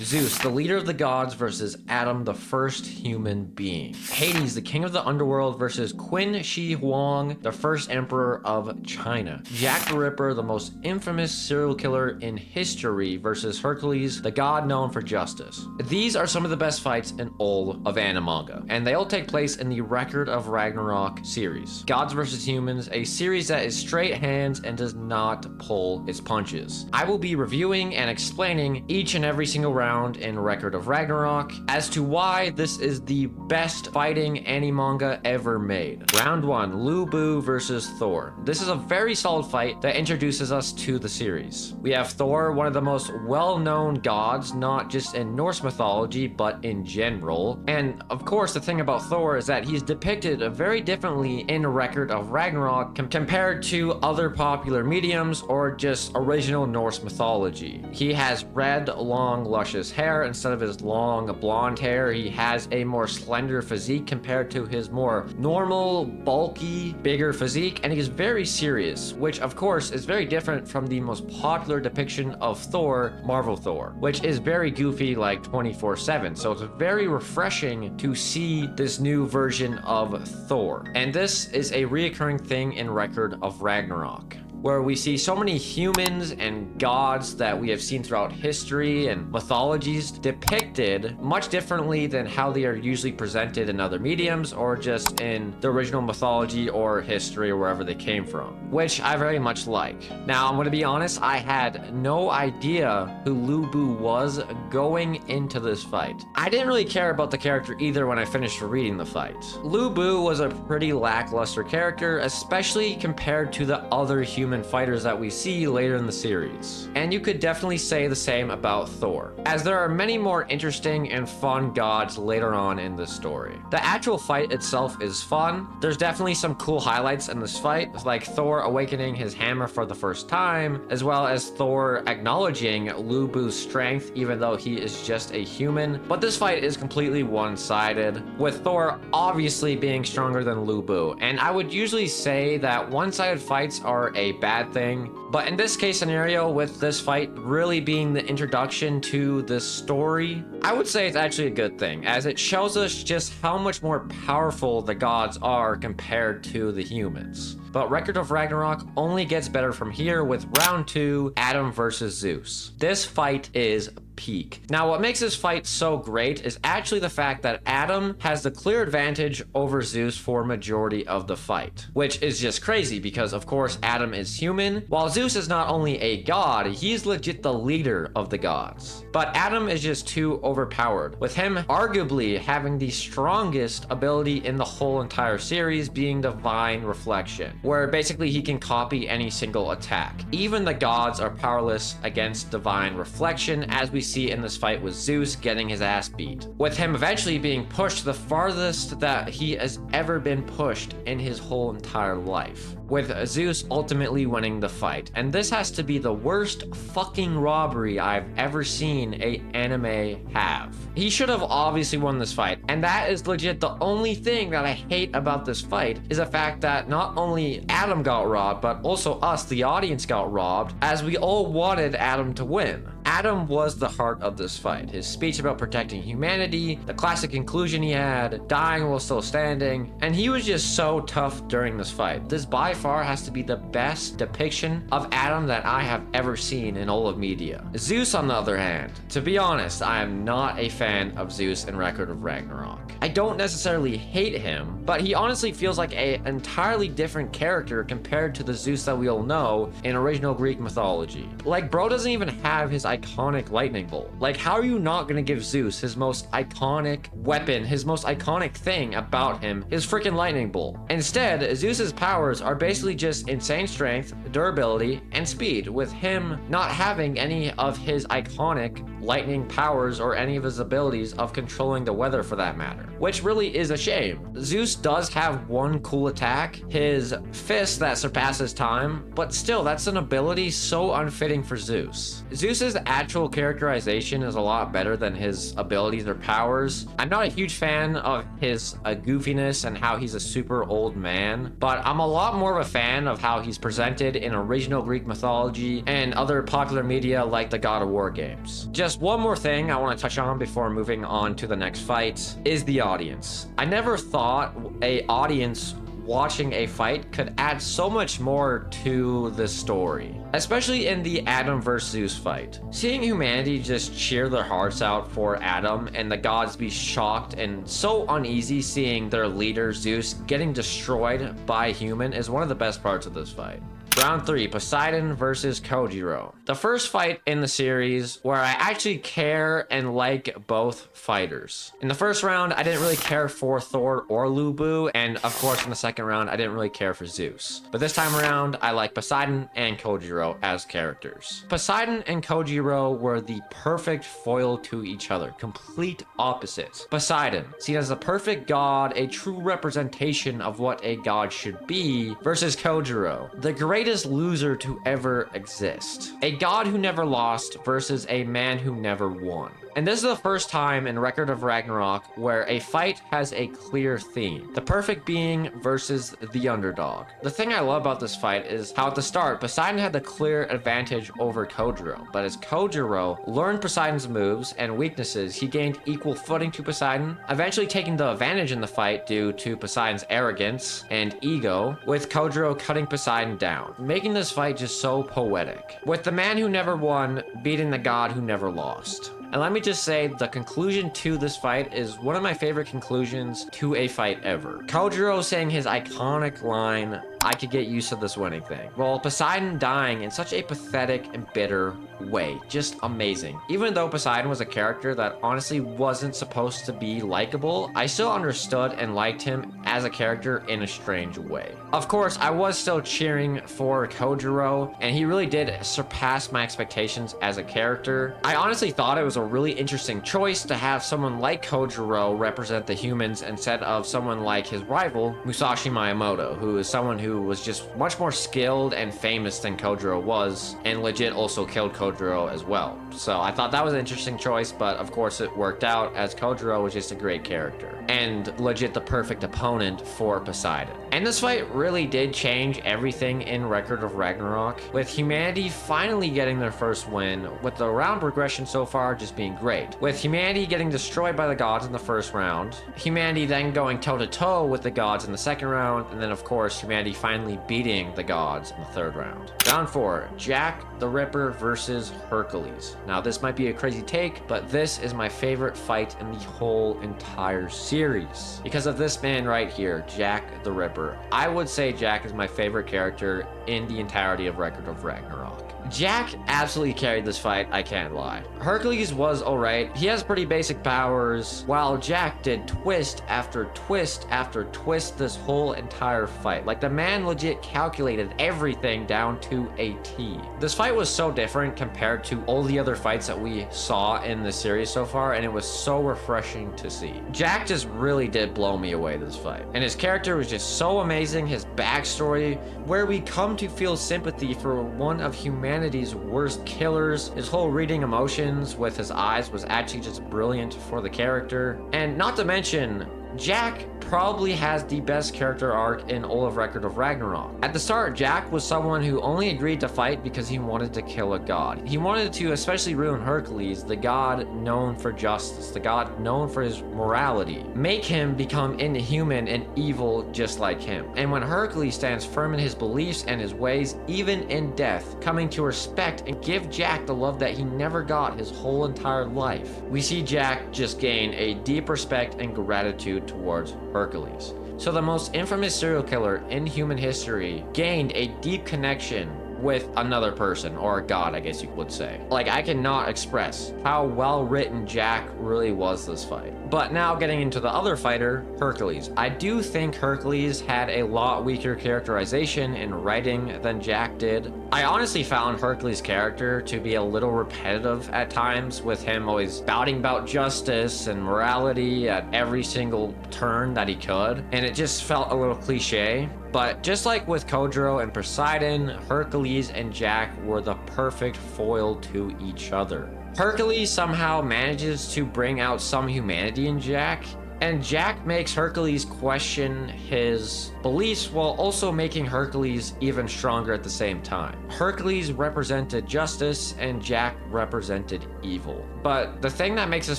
Zeus, the leader of the gods versus Adam, the first human being. Hades, the king of the underworld versus Qin Shi, the first emperor of China. Jack the Ripper, the most infamous serial killer in history versus Hercules, the god known for justice. These are some of the best fights in all of Animanga, and they all take place in the Record of Ragnarok series. Gods versus Humans, a series that is straight hands and does not pull its punches. I will be reviewing and explaining each and every single round in Record of Ragnarok as to why this is the best fighting Animanga ever made. Round 1, Lu Bu versus Thor. This is a very solid fight that introduces us to the series. We have Thor, one of the most well-known gods, not just in Norse mythology, but in general. And of course, the thing about Thor is that he's depicted very differently in Record of Ragnarok compared to other popular mediums or just original Norse mythology. He has red, long, luscious hair instead of his long blonde hair. He has a more slender physique compared to his more normal, bulky, bigger physique, and he's very serious, which of course is very different from the most popular depiction of Thor, Marvel Thor, which is very goofy, like 24/7. So it's very refreshing to see this new version of Thor. And this is a reoccurring thing in Record of Ragnarok, where we see so many humans and gods that we have seen throughout history and mythologies depicted much differently than how they are usually presented in other mediums or just in the original mythology or history or wherever they came from, which I very much like. Now, I'm going to be honest, I had no idea who Lu Bu was going into this fight. I didn't really care about the character either when I finished reading the fight. Lu Bu was a pretty lackluster character, especially compared to the other human fighters that we see later in the series. And you could definitely say the same about Thor, as there are many more interesting and fun gods later on in this story. The actual fight itself is fun. There's definitely some cool highlights in this fight, like Thor awakening his hammer for the first time, as well as Thor acknowledging Lu Bu's strength even though he is just a human. But this fight is completely one-sided, with Thor obviously being stronger than Lu Bu. And I would usually say that one-sided fights are a bad thing, but in this case scenario, with this fight really being the introduction to this story, I would say it's actually a good thing, as it shows us just how much more powerful the gods are compared to the humans. But Record of Ragnarok only gets better from here with round 2, Adam versus Zeus. This fight is peak. Now, what makes this fight so great is actually the fact that Adam has the clear advantage over Zeus for majority of the fight, which is just crazy because of course Adam is human, while Zeus is not only a god, he's legit the leader of the gods. But Adam is just too overpowered, with him arguably having the strongest ability in the whole entire series being Divine Reflection, where basically he can copy any single attack. Even the gods are powerless against Divine Reflection, as we see in this fight with Zeus getting his ass beat, with him eventually being pushed the farthest that he has ever been pushed in his whole entire life, with Zeus ultimately winning the fight. And this has to be the worst fucking robbery I've ever seen a anime have. He should have obviously won this fight, and that is legit the only thing that I hate about this fight, is the fact that not only Adam got robbed, but also us, the audience, got robbed, as we all wanted Adam to win. Adam was the heart of this fight. His speech about protecting humanity, the classic conclusion he had, dying while still standing, and he was just so tough during this fight. This by far has to be the best depiction of Adam that I have ever seen in all of media. Zeus, on the other hand, to be honest, I am not a fan of Zeus in Record of Ragnarok. I don't necessarily hate him, but he honestly feels like an entirely different character compared to the Zeus that we all know in original Greek mythology. Like, bro doesn't even have his iconic lightning bolt. Like, how are you not gonna give Zeus his most iconic weapon, his most iconic thing about him, his freaking lightning bolt? Instead, Zeus's powers are basically just insane strength, durability, and speed, with him not having any of his iconic lightning powers or any of his abilities of controlling the weather for that matter, which really is a shame. Zeus does have one cool attack, his fist that surpasses time, but still, that's an ability so unfitting for Zeus. Zeus's actual characterization is a lot better than his abilities or powers. I'm not a huge fan of his goofiness and how he's a super old man, but I'm a lot more of a fan of how he's presented in original Greek mythology and other popular media like the God of War games. Just Just one more thing I want to touch on before moving on to the next fight is the audience. I never thought a audience watching a fight could add so much more to the story, especially in the Adam vs Zeus fight. Seeing humanity just cheer their hearts out for Adam and the gods be shocked and so uneasy seeing their leader Zeus getting destroyed by a human is one of the best parts of this fight. Round 3, Poseidon vs Kojiro. The first fight in the series where I actually care and like both fighters. In the first round, I didn't really care for Thor or Lu Bu, and of course in the second round, I didn't really care for Zeus. But this time around, I like Poseidon and Kojiro as characters. Poseidon and Kojiro were the perfect foil to each other, complete opposites. Poseidon, seen as the perfect god, a true representation of what a god should be, versus Kojiro, the greatest loser to ever exist. A god who never lost versus a man who never won. And this is the first time in Record of Ragnarok where a fight has a clear theme. The perfect being versus the underdog. The thing I love about this fight is how at the start, Poseidon had the clear advantage over Kojiro. But as Kojiro learned Poseidon's moves and weaknesses, he gained equal footing to Poseidon, eventually taking the advantage in the fight due to Poseidon's arrogance and ego, with Kojiro cutting Poseidon down, making this fight just so poetic. With the man who never won beating the god who never lost. And let me just say, the conclusion to this fight is one of my favorite conclusions to a fight ever. Kojiro saying his iconic line, "I could get used to this winning thing." Well, Poseidon dying in such a pathetic and bitter way. Just amazing. Even though Poseidon was a character that honestly wasn't supposed to be likable, I still understood and liked him as a character in a strange way. Of course, I was still cheering for Kojiro, and he really did surpass my expectations as a character. I honestly thought it was a really interesting choice to have someone like Kojiro represent the humans instead of someone like his rival, Musashi Miyamoto, who is someone who was just much more skilled and famous than Kojiro was, and legit also killed Kojiro as well. So I thought that was an interesting choice, but of course it worked out as Kojiro was just a great character and legit the perfect opponent for Poseidon. And this fight really did change everything in Record of Ragnarok, with humanity finally getting their first win, with the round progression so far just being great. With humanity getting destroyed by the gods in the first round, humanity then going toe-to-toe with the gods in the second round, and then of course humanity finally beating the gods in the third round. Round 4, Jack the Ripper versus Hercules. Now this might be a crazy take, but this is my favorite fight in the whole entire series. Because of this man right here, Jack the Ripper. I would say Jack is my favorite character in the entirety of Record of Ragnarok. Jack absolutely carried this fight, I can't lie. Hercules was alright, he has pretty basic powers, while Jack did twist after twist after twist this whole entire fight. Like, the man legit calculated everything down to a T. This fight was so different compared to all the other fights that we saw in the series so far, and it was so refreshing to see. Jack just really did blow me away this fight, and his character was just so amazing. His backstory, where we come to feel sympathy for one of humanity's worst killers. His whole reading emotions with his eyes was actually just brilliant for the character. And not to mention, Jack probably has the best character arc in all of Record of Ragnarok. At the start, Jack was someone who only agreed to fight because he wanted to kill a god. He wanted to especially ruin Hercules, the god known for justice, the god known for his morality, make him become inhuman and evil just like him. And when Hercules stands firm in his beliefs and his ways, even in death, coming to respect and give Jack the love that he never got his whole entire life, we see Jack just gain a deep respect and gratitude towards Hercules. So the most infamous serial killer in human history gained a deep connection with another person, or a god, I guess you would say. Like, I cannot express how well written Jack really was this fight. But now getting into the other fighter, Hercules. I do think Hercules had a lot weaker characterization in writing than Jack did. I honestly found Hercules' character to be a little repetitive at times, with him always spouting about justice and morality at every single turn that he could, and it just felt a little cliche. But just like with Kojiro and Poseidon, Hercules and Jack were the perfect foil to each other. Hercules somehow manages to bring out some humanity in Jack, and Jack makes Hercules question his beliefs while also making Hercules even stronger at the same time. Hercules represented justice and Jack represented evil. But the thing that makes this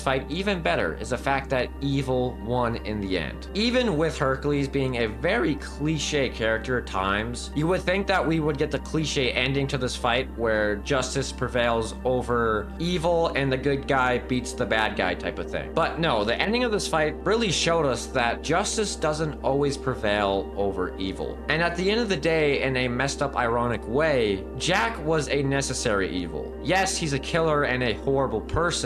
fight even better is the fact that evil won in the end. Even with Hercules being a very cliche character at times, you would think that we would get the cliche ending to this fight where justice prevails over evil and the good guy beats the bad guy type of thing. But no, the ending of this fight really showed us that justice doesn't always prevail over evil. And at the end of the day, in a messed up ironic way, Jack was a necessary evil. Yes, he's a killer and a horrible person,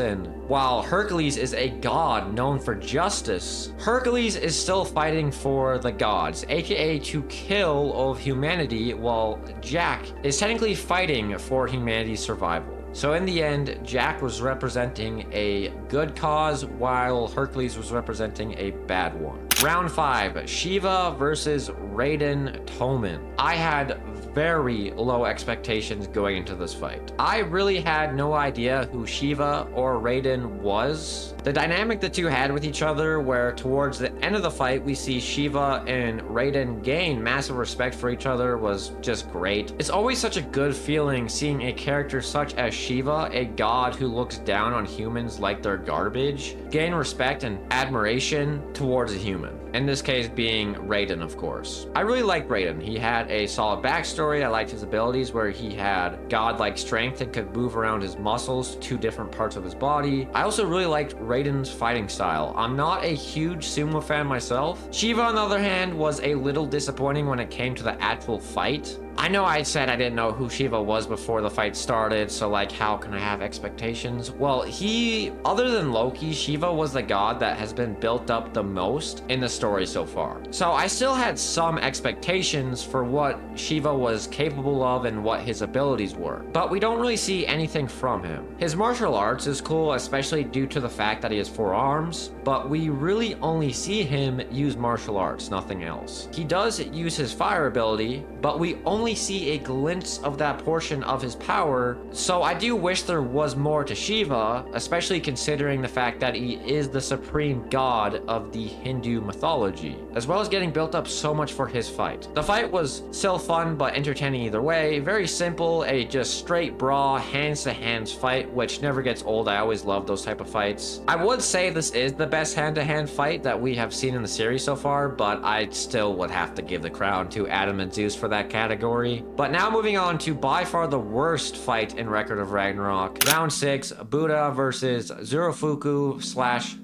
while Hercules is a god known for justice. Hercules is still fighting for the gods, aka to kill all of humanity, while Jack is technically fighting for humanity's survival. So in the end, Jack was representing a good cause while Hercules was representing a bad one. Round 5, Shiva versus Raiden Toman. I had very low expectations going into this fight. I really had no idea who Shiva or Raiden was. The dynamic the two had with each other, where towards the end of the fight we see Shiva and Raiden gain massive respect for each other, was just great. It's always such a good feeling seeing a character such as Shiva, a god who looks down on humans like they're garbage, gain respect and admiration towards a human. In this case being Raiden, of course. I really liked Raiden. He had a solid backstory. I liked his abilities where he had godlike strength and could move around his muscles to different parts of his body. I also really liked Raiden's fighting style. I'm not a huge sumo fan myself. Shiva, on the other hand, was a little disappointing when it came to the actual fight. I know I said I didn't know who Shiva was before the fight started, so like, how can I have expectations? Well, other than Loki, Shiva was the god that has been built up the most in the story so far. So I still had some expectations for what Shiva was capable of and what his abilities were, but we don't really see anything from him. His martial arts is cool, especially due to the fact that he has 4 arms, but we really only see him use martial arts, nothing else. He does use his fire ability, but we only see a glimpse of that portion of his power, so I do wish there was more to Shiva, especially considering the fact that he is the supreme god of the Hindu mythology, as well as getting built up so much for his fight. The fight was still fun but entertaining either way, very simple, a just straight brawl, hands to hands fight, which never gets old. I always love those type of fights. I would say this is the best hand to hand fight that we have seen in the series so far, but I still would have to give the crown to Adam and Zeus for that category. But now moving on to by far the worst fight in Record of Ragnarok. Round 6, Buddha versus Zerofuku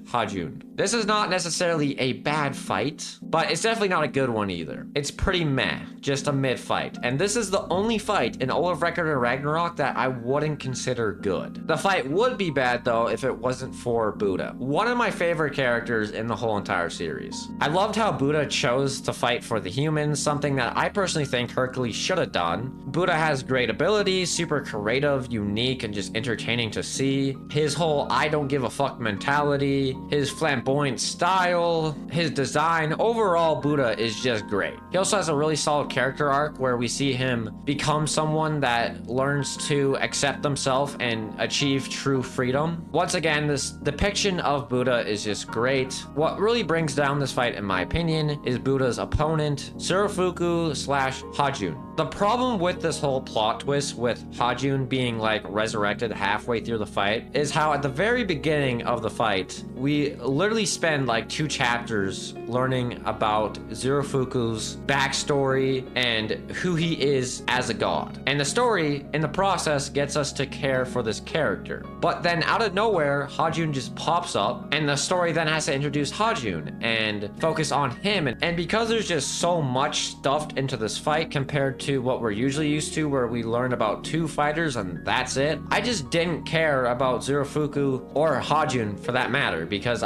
/ Hajun. This is not necessarily a bad fight, but it's definitely not a good one either. It's pretty meh, just a mid fight. And this is the only fight in all of Record of Ragnarok that I wouldn't consider good. The fight would be bad though if it wasn't for Buddha, one of my favorite characters in the whole entire series. I loved how Buddha chose to fight for the humans, something that I personally think Hercules should have done. Buddha has great abilities, super creative, unique, and just entertaining to see. His whole I don't give a fuck mentality, his flamboyant style, his design, overall Buddha is just great. He also has a really solid character arc where we see him become someone that learns to accept himself and achieve true freedom. Once again, this depiction of Buddha is just great. What really brings down this fight, in my opinion, is Buddha's opponent, Zerofuku / Hajun. The problem with this whole plot twist with Hajun being like resurrected halfway through the fight is how at the very beginning of the fight, we literally spend like 2 chapters learning about Zerofuku's backstory and who he is as a god. And the story in the process gets us to care for this character. But then out of nowhere, Hajun just pops up and the story then has to introduce Hajun and focus on him. And because there's just so much stuffed into this fight compared to what we're usually used to, where we learn about 2 fighters and that's it, I just didn't care about Zerofuku or Hajun for that matter, because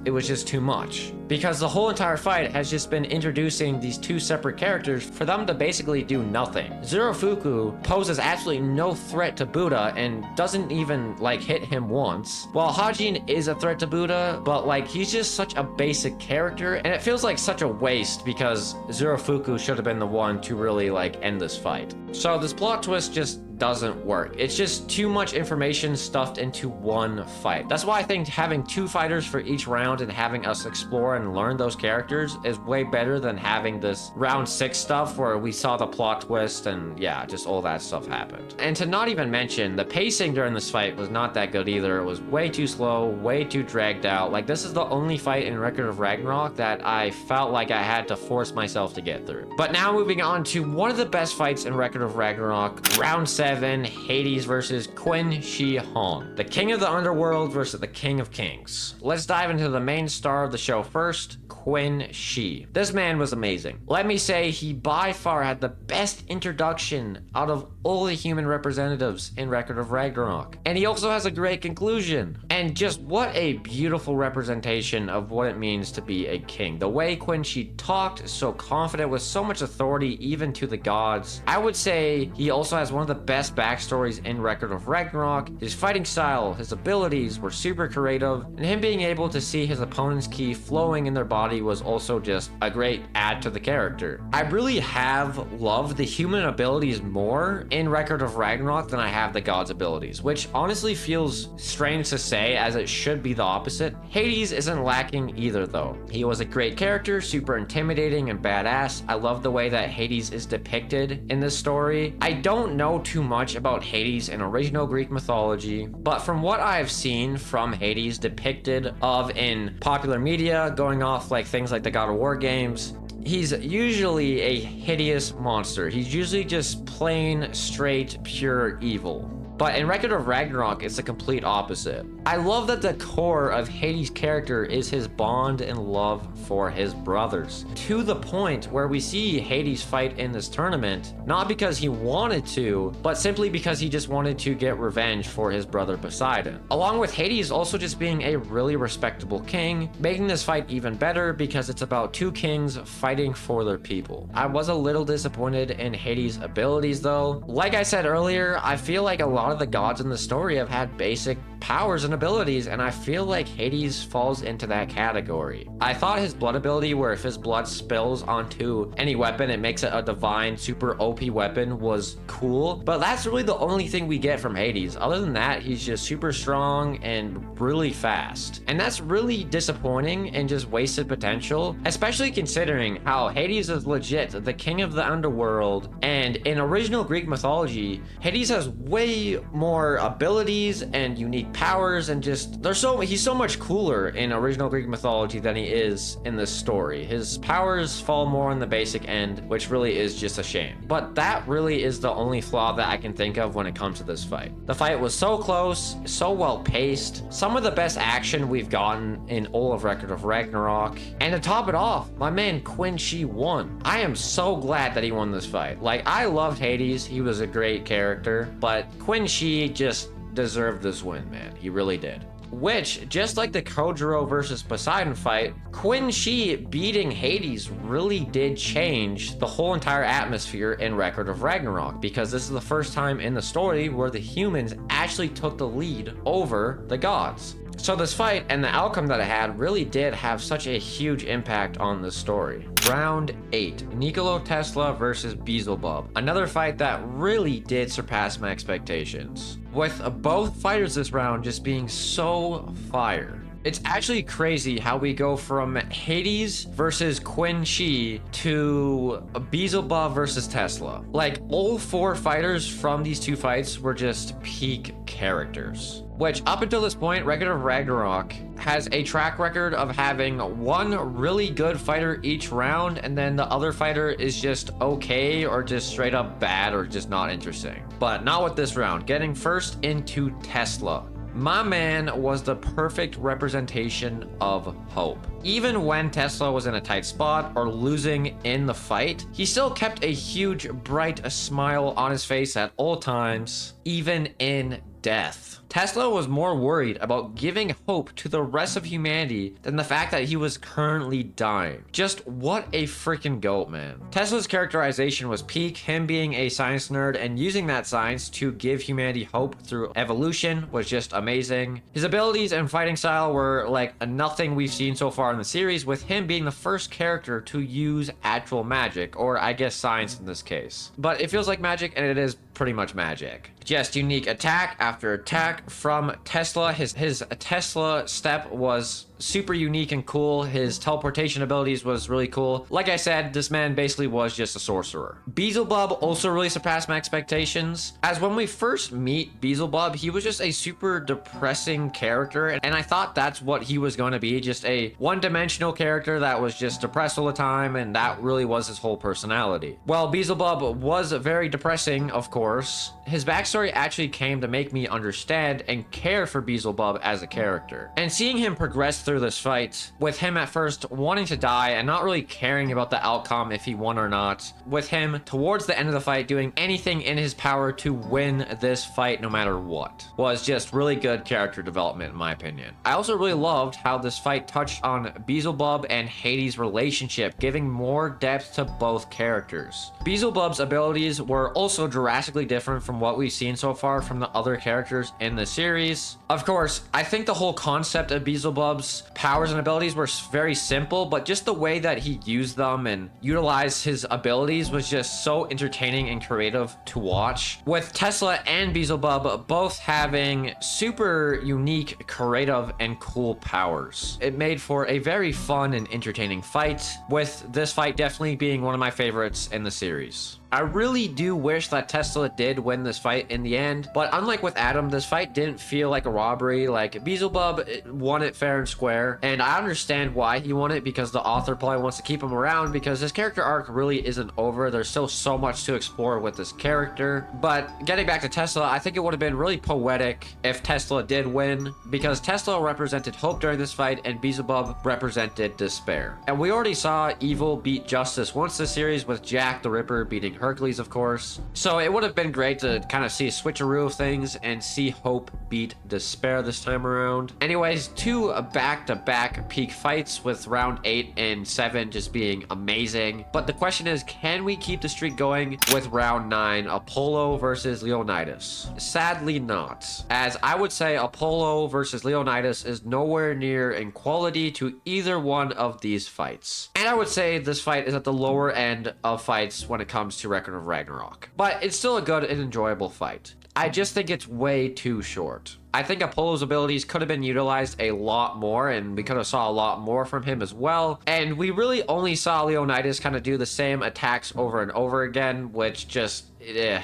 it was just too much. Because the whole entire fight has just been introducing these 2 separate characters for them to basically do nothing. Zerofuku poses absolutely no threat to Buddha and doesn't even like hit him once, while Hajun is a threat to Buddha, but like he's just such a basic character and it feels like such a waste because Zerofuku should have been the one to really like end this fight. So this plot twist just doesn't work. It's just too much information stuffed into one fight. That's why I think having 2 fighters for each round and having us explore and learn those characters is way better than having this round 6 stuff where we saw the plot twist and yeah, just all that stuff happened. And to not even mention, the pacing during this fight was not that good either. It was way too slow, way too dragged out. Like, this is the only fight in Record of Ragnarok that I felt like I had to force myself to get through. But now moving on to one of the best fights in Record of Ragnarok, round 7, Hades versus Qin Shi Haung, the king of the underworld versus the king of kings. Let's dive into the main star of the show first, Qin Shi. This man was amazing. Let me say he by far had the best introduction out of all the human representatives in Record of Ragnarok. And he also has a great conclusion. And just what a beautiful representation of what it means to be a king. The way Qin Shi talked, so confident with so much authority even to the gods. I would say he also has one of the best backstories in Record of Ragnarok. His fighting style, his abilities were super creative, and him being able to see his opponent's ki flowing in their body was also just a great add to the character. I really have loved the human abilities more in Record of Ragnarok than I have the gods' abilities, which honestly feels strange to say as it should be the opposite. Hades isn't lacking either though. He was a great character, super intimidating and badass. I love the way that Hades is depicted in this story. I don't know too much about Hades in original Greek mythology, but from what I've seen from Hades depicted of in popular media, going off like things like the God of War games, he's usually a hideous monster. He's usually just plain, straight, pure evil. But in Record of Ragnarok, it's the complete opposite. I love that the core of Hades' character is his bond and love for his brothers, to the point where we see Hades fight in this tournament, not because he wanted to, but simply because he just wanted to get revenge for his brother Poseidon. Along with Hades also just being a really respectable king, making this fight even better because it's about 2 kings fighting for their people. I was a little disappointed in Hades' abilities though. Like I said earlier, I feel like a lot of the gods in the story have had basic powers and abilities, and I feel like Hades falls into that category. I thought his blood ability, where if his blood spills onto any weapon, it makes it a divine super OP weapon, was cool, but that's really the only thing we get from Hades. Other than that, he's just super strong and really fast, and that's really disappointing and just wasted potential, especially considering how Hades is legit the king of the underworld, and in original Greek mythology, Hades has way more abilities and unique powers, and just he's so much cooler in original Greek mythology than he is in this story. His powers fall more on the basic end, which really is just a shame. But that really is the only flaw that I can think of when it comes to this fight. The fight was so close, so well paced, some of the best action we've gotten in all of Record of Ragnarok, and to top it off, my man Qin Shi won. I am so glad that he won this fight. Like, I loved Hades, he was a great character, but Qin Shi just deserved this win, man. He really did. Which, just like the Kojiro versus Poseidon fight, Qin Shi beating Hades really did change the whole entire atmosphere in Record of Ragnarok, because this is the first time in the story where the humans actually took the lead over the gods. So this fight and the outcome that it had really did have such a huge impact on the story. Round 8, Nikola Tesla versus Beelzebub. Another fight that really did surpass my expectations, with both fighters this round just being so fire. It's actually crazy how we go from Hades versus Qin Shi to Beelzebub versus Tesla. Like, all 4 fighters from these 2 fights were just peak characters. Which, up until this point, Record of Ragnarok has a track record of having one really good fighter each round, and then the other fighter is just okay, or just straight up bad, or just not interesting. But not with this round. Getting first into Tesla. My man was the perfect representation of hope. Even when Tesla was in a tight spot or losing in the fight, he still kept a huge, bright smile on his face at all times, even in death. Tesla was more worried about giving hope to the rest of humanity than the fact that he was currently dying. Just what a freaking goat, man. Tesla's characterization was peak, him being a science nerd and using that science to give humanity hope through evolution was just amazing. His abilities and fighting style were like nothing we've seen so far in the series, with him being the first character to use actual magic, or I guess science in this case. But it feels like magic, and it is pretty much magic. Just unique attack after attack from Tesla. His Tesla step was super unique and cool. His teleportation abilities was really cool. Like I said, this man basically was just a sorcerer. Beelzebub also really surpassed my expectations, as when we first meet Beelzebub, he was just a super depressing character, and I thought that's what he was going to be, just a one-dimensional character that was just depressed all the time, and that really was his whole personality. Well, Beelzebub was very depressing, of course. His backstory actually came to make me understand and care for Beelzebub as a character. And seeing him progress through this fight, with him at first wanting to die and not really caring about the outcome if he won or not, with him towards the end of the fight doing anything in his power to win this fight no matter what, was just really good character development in my opinion. I also really loved how this fight touched on Beelzebub and Hades' relationship, giving more depth to both characters. Beelzebub's abilities were also drastically different from what we've seen so far from the other characters in the series. Of course, I think the whole concept of Beelzebub's powers and abilities were very simple, but just the way that he used them and utilized his abilities was just so entertaining and creative to watch. With Tesla and Beelzebub both having super unique, creative, and cool powers, it made for a very fun and entertaining fight, with this fight definitely being one of my favorites in the series. I really do wish that Tesla did win this fight in the end, but unlike with Adam, this fight didn't feel like a robbery. Like, Beelzebub won it fair and square, and I understand why he won it, because the author probably wants to keep him around because his character arc really isn't over. There's still so much to explore with this character. But getting back to Tesla, I think it would have been really poetic if Tesla did win, because Tesla represented hope during this fight and Beelzebub represented despair. And we already saw evil beat justice once this series, with Jack the Ripper beating Hercules, of course. So it would have been great to kind of see a switcheroo of things and see hope beat despair this time around. Anyways, two back-to-back peak fights, with round 8 and 7 just being amazing. But the question is, can we keep the streak going with round 9, Apollo versus Leonidas? Sadly not, as I would say Apollo versus Leonidas is nowhere near in quality to either one of these fights. And I would say this fight is at the lower end of fights when it comes to Record of Ragnarok. But it's still a good and enjoyable fight. I just think it's way too short. I think Apollo's abilities could have been utilized a lot more, and we could have saw a lot more from him as well. And we really only saw Leonidas kind of do the same attacks over and over again, which it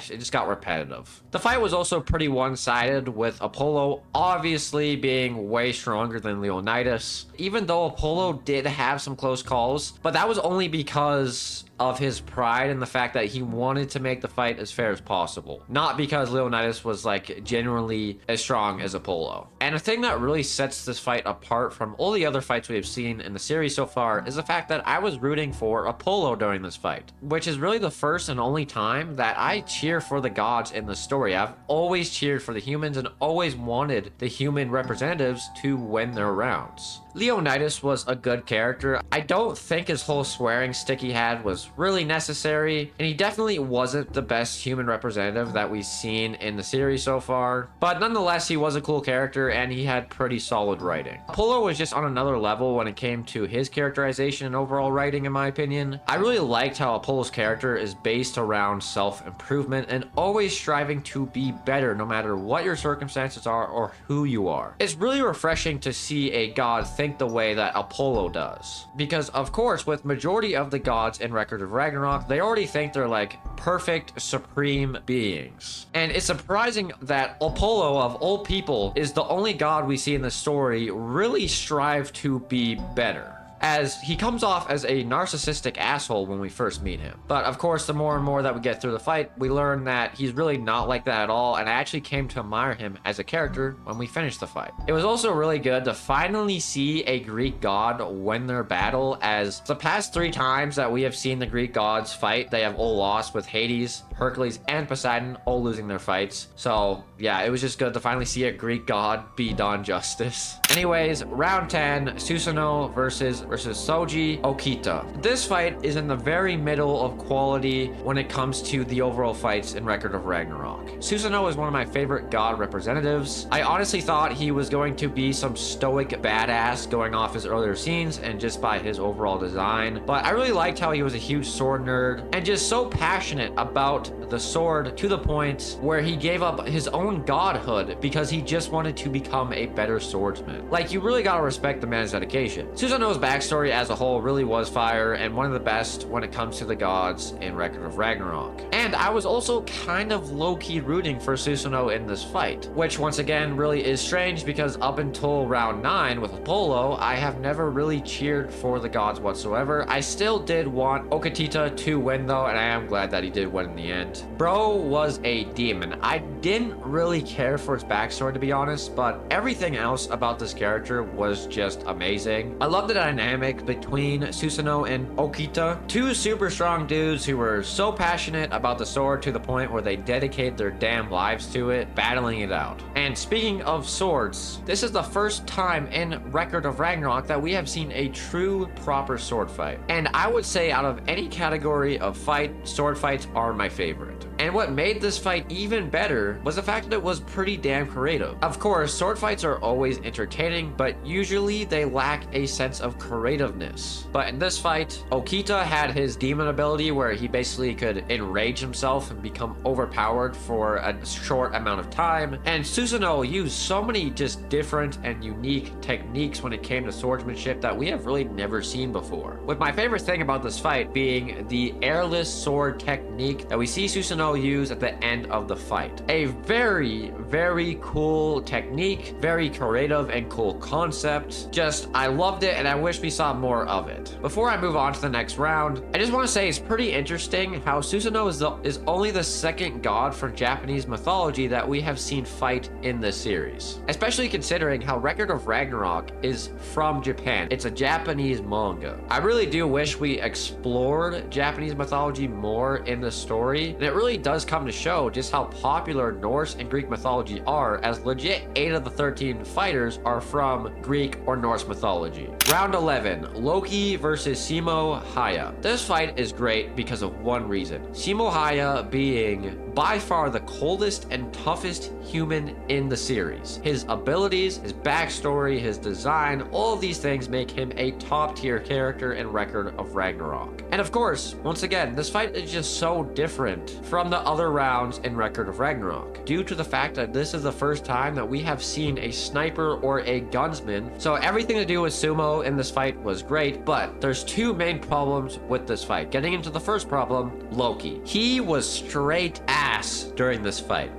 just got repetitive. The fight was also pretty one-sided, with Apollo obviously being way stronger than Leonidas, even though Apollo did have some close calls, but that was only because of his pride and the fact that he wanted to make the fight as fair as possible, not because Leonidas was like genuinely as strong as Apollo. And a thing that really sets this fight apart from all the other fights we have seen in the series so far is the fact that I was rooting for Apollo during this fight, which is really the first and only time that I cheer for the gods in the story. I've always cheered for the humans and always wanted the human representatives to win their rounds. Leonidas was a good character. I don't think his whole swearing stick he had was really necessary, and he definitely wasn't the best human representative that we've seen in the series so far, but nonetheless, he was a cool character and he had pretty solid writing. Apollo was just on another level when it came to his characterization and overall writing, in my opinion. I really liked how Apollo's character is based around self-improvement and always striving to be better no matter what your circumstances are or who you are. It's really refreshing to see a god think the way that Apollo does, because of course with majority of the gods in Record of Ragnarok, they already think they're like perfect supreme beings, and it's surprising that Apollo of all people is the only god we see in the story really strive to be better. as he comes off as a narcissistic asshole when we first meet him. But of course, the more and more that we get through the fight, we learn that he's really not like that at all, and I actually came to admire him as a character when we finished the fight. It was also really good to finally see a Greek god win their battle, as the past 3 times that we have seen the Greek gods fight, they have all lost, with Hades, Hercules, and Poseidon all losing their fights. So yeah, it was just good to finally see a Greek god be done justice. Anyways, round 10, Susanoo versus Soji Okita. This fight is in the very middle of quality when it comes to the overall fights in Record of Ragnarok. Susanoo is one of my favorite god representatives. I honestly thought he was going to be some stoic badass going off his earlier scenes and just by his overall design, but I really liked how he was a huge sword nerd and just so passionate about the sword to the point where he gave up his own godhood because he just wanted to become a better swordsman. Like, you really gotta respect the man's dedication. Susanoo's backstory as a whole really was fire and one of the best when it comes to the gods in Record of Ragnarok. And I was also kind of low-key rooting for Susanoo in this fight, which once again really is strange because up until round 9 with Apollo, I have never really cheered for the gods whatsoever. I still did want Okita to win though, and I am glad that he did win in the end. Bro was a demon. I didn't really care for his backstory, to be honest, but everything else about this character was just amazing. I love the dynamic between Susanoo and Okita, 2 super strong dudes who were so passionate about the sword to the point where they dedicated their damn lives to it, battling it out. And speaking of swords, this is the first time in Record of Ragnarok that we have seen a true proper sword fight. And I would say out of any category of fight, sword fights are my favorite. And what made this fight even better was the fact that it was pretty damn creative. Of course, sword fights are always entertaining, but usually they lack a sense of creativeness. But in this fight, Okita had his demon ability where he basically could enrage himself and become overpowered for a short amount of time. And Susanoo used so many just different and unique techniques when it came to swordsmanship that we have really never seen before. With my favorite thing about this fight being the airless sword technique that we see Susanoo use at the end of the fight. A very, very cool technique, very creative and cool concept. Just, I loved it and I wish we saw more of it. Before I move on to the next round, I just want to say it's pretty interesting how Susanoo is only the 2nd god from Japanese mythology that we have seen fight in this series. Especially considering how Record of Ragnarok is from Japan. It's a Japanese manga. I really do wish we explored Japanese mythology more in the story, and it really does come to show just how popular Norse and Greek mythology are, as legit 8 of the 13 fighters are from Greek or Norse mythology. Round 11, Loki versus Simo Hayha. This fight is great because of one reason. Simo Hayha being by far the coldest and toughest human in the series. His abilities, his backstory, his design, all of these things make him a top tier character in Record of Ragnarok. And of course, once again, this fight is just so different from the other rounds in Record of Ragnarok, due to the fact that this is the first time that we have seen a sniper or a gunsman. So everything to do with Sumo in this fight was great, but there's 2 main problems with this fight. Getting into the first problem, Loki. He was straight ass during this fight.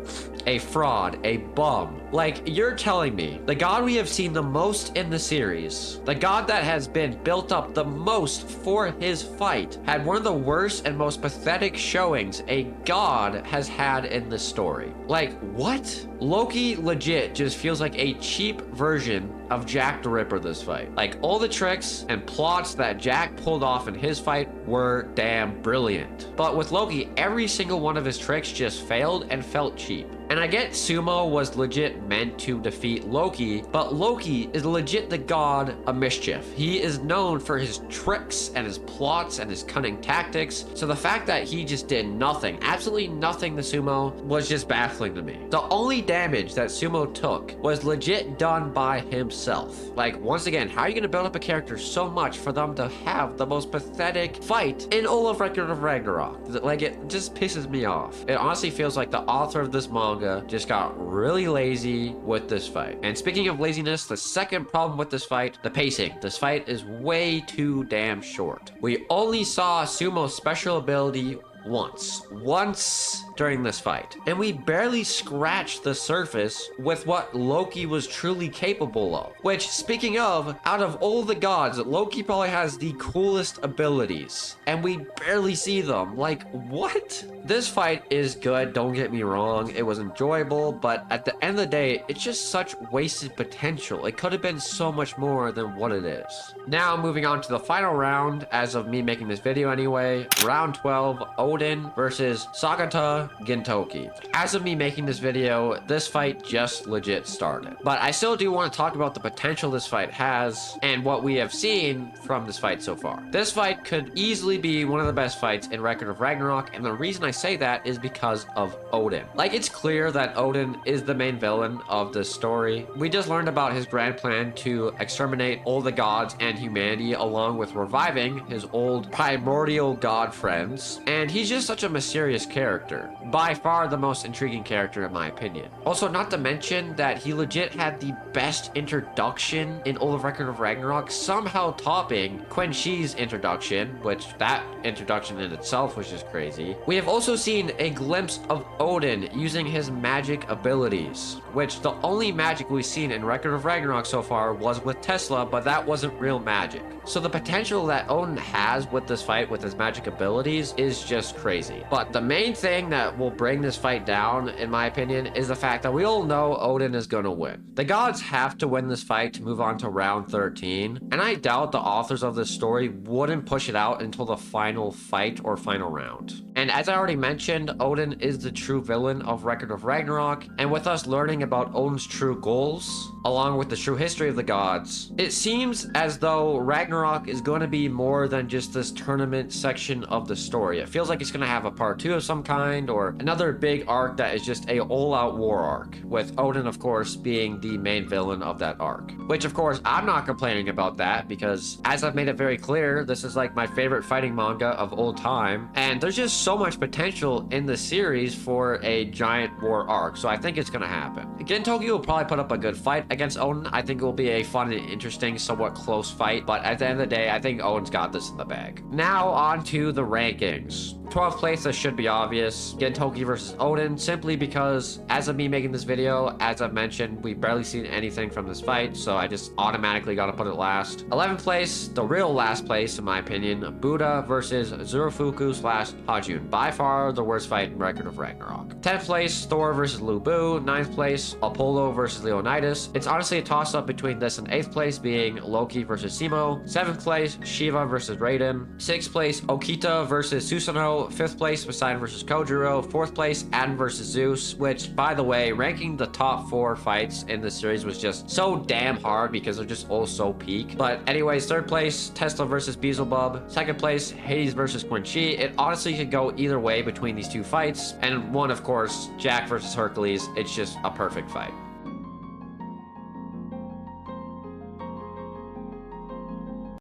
A fraud, a bum. Like, you're telling me the god we have seen the most in the series, the god that has been built up the most for his fight, had one of the worst and most pathetic showings a god has had in this story. Like, what? Loki legit just feels like a cheap version of Jack the Ripper this fight. Like, all the tricks and plots that Jack pulled off in his fight were damn brilliant. But with Loki, every single one of his tricks just failed and felt cheap. And I get Sumo was legit meant to defeat Loki, but Loki is legit the god of mischief. He is known for his tricks and his plots and his cunning tactics. So the fact that he just did nothing, absolutely nothing to Sumo, was just baffling to me. The only damage that Sumo took was legit done by himself. Like, once again, how are you going to build up a character so much for them to have the most pathetic fight in all of Record of Ragnarok? Like, it just pisses me off. It honestly feels like the author of this manga just got really lazy with this fight. And speaking of laziness, the second problem with this fight, the pacing. This fight is way too damn short. We only saw Sumo's special ability once during this fight. And we barely scratched the surface with what Loki was truly capable of. Which, speaking of, out of all the gods, Loki probably has the coolest abilities. And we barely see them. Like, what? This fight is good, don't get me wrong. It was enjoyable, but at the end of the day, it's just such wasted potential. It could have been so much more than what it is. Now, moving on to the final round, as of me making this video anyway, round 12, Odin versus Sataka Kintoki. As of me making this video, this fight just legit started. But I still do want to talk about the potential this fight has and what we have seen from this fight so far. This fight could easily be one of the best fights in Record of Ragnarok, and the reason I say that is because of Odin. Like, it's clear that Odin is the main villain of this story. We just learned about his grand plan to exterminate all the gods and humanity, along with reviving his old primordial god friends, and he's just such a mysterious character. By far the most intriguing character in my opinion. Also, not to mention that he legit had the best introduction in all of Record of Ragnarok, somehow topping Qin Shi's introduction, which that introduction in itself was just crazy. We have also seen a glimpse of Odin using his magic abilities, which the only magic we've seen in Record of Ragnarok so far was with Telsa, but that wasn't real magic. So the potential that Odin has with this fight with his magic abilities is just crazy. But the main thing that will bring this fight down, in my opinion, is the fact that we all know Odin is gonna win. The gods have to win this fight to move on to round 13, and I doubt the authors of this story wouldn't push it out until the final fight or final round. And as I already mentioned, Odin is the true villain of Record of Ragnarok, and with us learning about Odin's true goals, along with the true history of the gods, it seems as though Ragnarok is going to be more than just this tournament section of the story. It feels like it's going to have a part 2 of some kind, or another big arc that is just a all-out war arc, with Odin, of course, being the main villain of that arc. Which, of course, I'm not complaining about that, because as I've made it very clear, this is like my favorite fighting manga of all time, and there's just so much potential in the series for a giant war arc, so I think it's going to happen. Kintoki will probably put up a good fight against Odin. I think it will be a fun and interesting, somewhat close fight, but at the end of the day, I think Odin's got this in the bag. Now on to the rankings. 12th place, this should be obvious. Kintoki versus Odin, simply because as of me making this video, as I've mentioned, we've barely seen anything from this fight, so I just automatically gotta put it last. 11th place, the real last place in my opinion, Buddha versus Zerofuku / Hajun. By far the worst fight in Record of Ragnarok. 10th place, Thor vs Lu Bu. 9th place, Apollo versus Leonidas. It's honestly a toss-up between this and 8th place being Loki versus Simo. 7th place, Shiva versus Raiden. 6th place, Okita versus Susanoo. 5th place, Poseidon vs Kojiro. 4th place, Odin versus Zeus, which, by the way, ranking the top 4 fights in this series was just so damn hard because they're just all so peak. But anyways, 3rd place, Telsa versus Beelzebub. 2nd place, Hades versus Qin Shi. It honestly could go either way between these two fights. And one, of course, Jack versus Hercules. It's just a perfect fight.